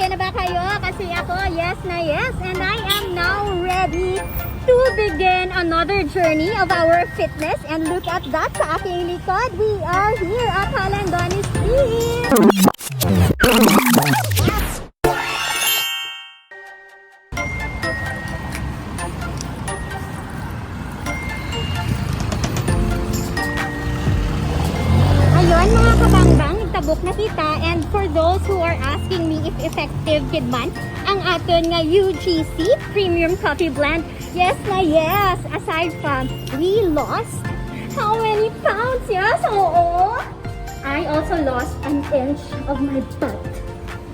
Handa na ba kayo? Kasi ako, yes na yes. And I am now ready to begin another journey of our fitness. And look at that, sa aking likod, we are here at Rubeinspired. Ayun mga kabangbang, nagtabok na kita. And for those who are asking me if effective kid man ang aton nga UGC Premium Coffee Blend, yes na yes. Aside from we lost how many pounds? Yes, oo. I also lost an inch of my butt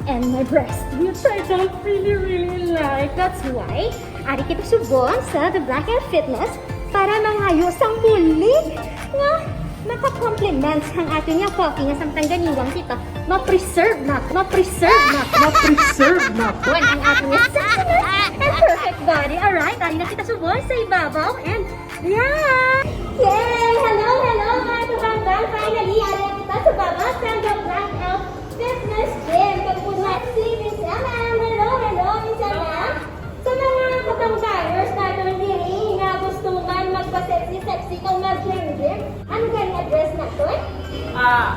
and my breast, which I don't really like. That's why ari kita subong sa The Black and Fitness para mangayos ang bulig nga maka-complements ang ating nga coffee nga samtang ganiwang kita ma-preserve na ang ating nga sexiness and perfect body. Alright, ari na kita subong sa ibabaw and yeah! Yay! Hello mga kabangbang! Finally, ari na kita sa baba sa The Black and Fitness Gym. Pagpunat si Miss Emma. Hello Miss Emma. Sa mga kabangbangers natin diri nga gusto man magpa-sexy kung mag-gym, ano ganyan address natin?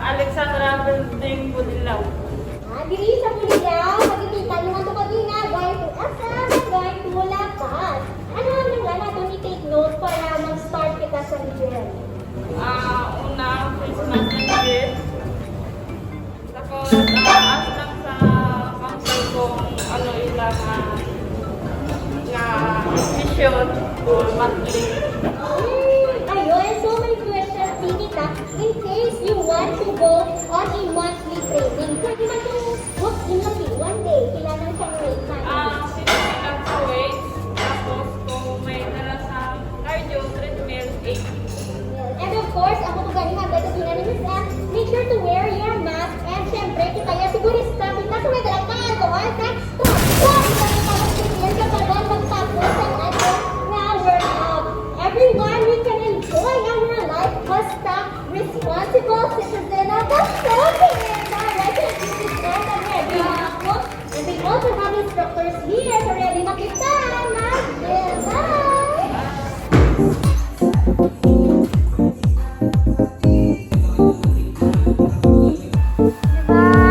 Alexandra Building Budilaw. Diri sa Bulilaw, makikita nyo nga ito kanina, going to SM, going to Lapas. Ano ang nga natin i-take note para mag-start kita sa gym? Una, Christmas na gift. Tapos, ask lang sa council kung ano ilang nga mission or monthly. Ayun, so may question Tinita, in case you want to go on a monthly training, pwede ba itong book in one day? Kailangan siyang wait time? Sinisin lang sa weight. Tapos, kung may dala sa cardio, treadmill, 80. And of course, ako to galing hanggang sa sinanimis at make sure to wear your mask. And syempre, kita yan sigurista, kita sa may dalang kaagawan sa stop. So, kita yung kapag-sipin sa pagod magtapos ang ating na workout. Everyone, we can enjoy our life. Basta responsible citizen of the Philippines. Alright, so this is all already ako. And we also have instructors here so ready makita. Bye!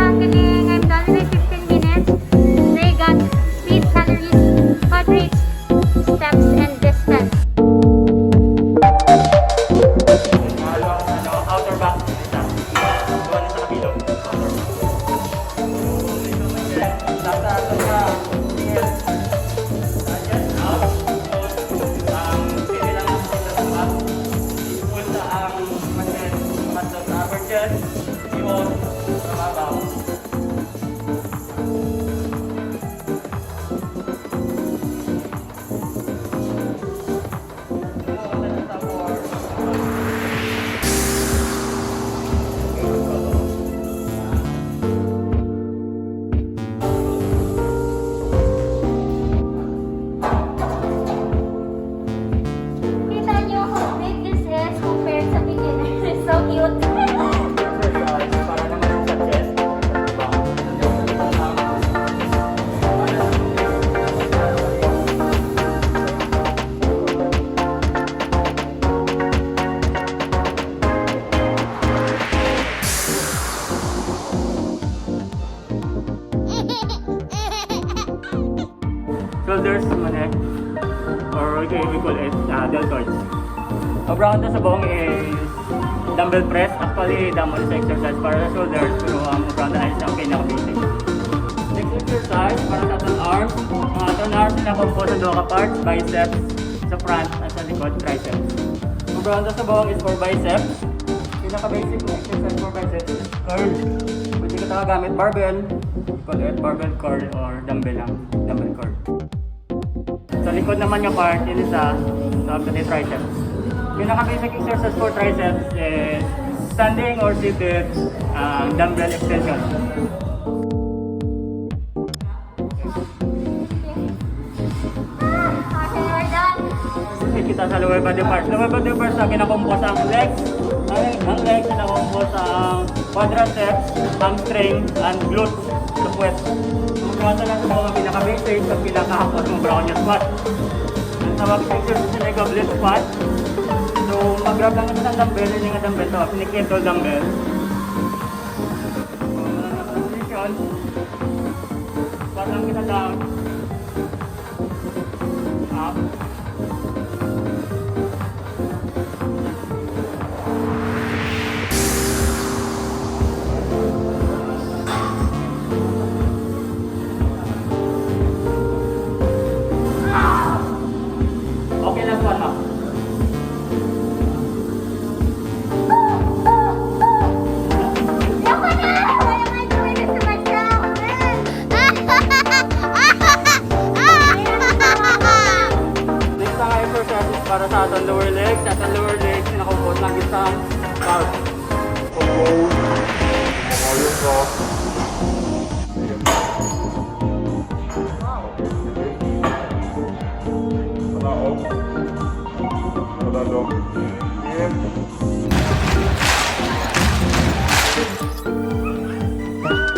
Shoulders naman or we call it deltoids. Around sa buong is dumbbell press. Actually, damo sa exercise para sa shoulders, pero ang around ay ang pinaka-basic. Next exercise para sa ating arms. Ang ating arms na composed sa dua ka parts, biceps sa front at sa likod, triceps. Around sa buong is for biceps. Pinaka-basic na exercise for biceps is curl. Pwede ka gamit barbell, call it barbell curl or dumbbell lang, dumbbell curl. Sa likod naman yung part, yun isa sa triceps. Yung naka-basic exercise for triceps is standing or seated dumbbell extension. Kita sa lower body parts. Lower body parts na kinakompose ang legs. Ang legs kinakompose ang quadriceps, hamstring, and glutes, the puwet. Pagkata lang sa buong ang pinaka-basic, pag pinaka-hapos mo brown yung squat. Ang tawag sa exercise na goblet squat. So, mag-grab lang ito ng dumbbell, yun yung dumbbell to, pinikintol dumbbell. Position. Squat lang kita down. Up. Okay lang squat mo. Yoko na! Why am I doing this to myself? Next ang exercise is para sa ating lower legs. Sa ating lower legs, pinakumpot lang isang carb.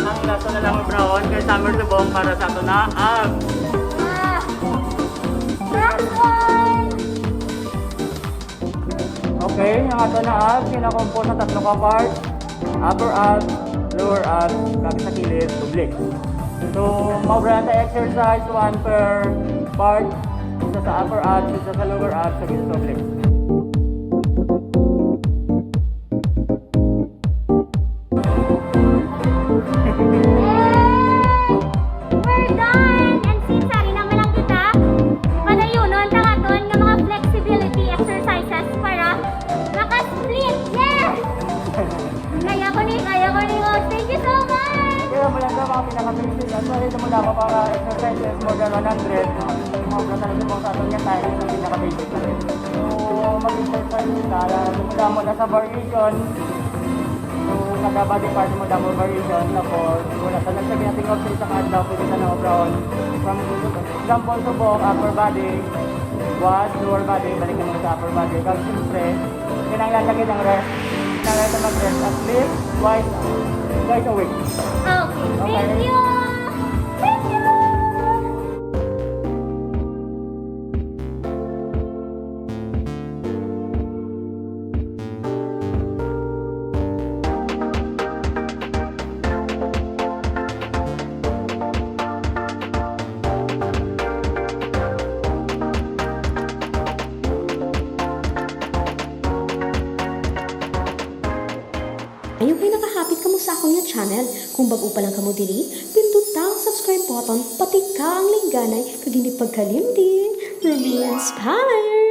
Ang laso na lang brown kay summer tubong para sa ato na abs. Last one! Okay, yung ato na abs, kinakumpot sa tatlo ka parts. Upper abs, lower abs, kami sa kilid, doble. So, mabranta exercise, one per part. Isa sa upper abs, isa sa lower abs, sa doble. We're done! And since hari naman lang kita, padayunon tangaton ng mga flexibility exercises para maka-split! Yeah! Kaya ko ni oh. Thank you so much! Kaya mo lang daw mga pinaka-basic. At sorry, mo lang para exercises more than 100. Mga talaga mo sa atong tayo yung pinaka-basic na rin. So, mag-exercise kita. Lumula mo na sa variation. So, kada body part mo damo variation. Tapos, wala sa nagsabi natin of sa kadlaw, pwede ka na brown. From example, subok, upper body, squat, lower body, balik naman sa upper body. Kasi siyempre, kinanglan lagi ng rest. Kinanglan na mag-rest at least twice a week. Okay, thank you! Thank you! Ayaw kayo nakahapit ka mo sa akong yung channel. Kung bago pa lang ka mo diri, pindot ang subscribe button, pati ka ang lingganay, kag hindi pagkalim din. Rubeinspired!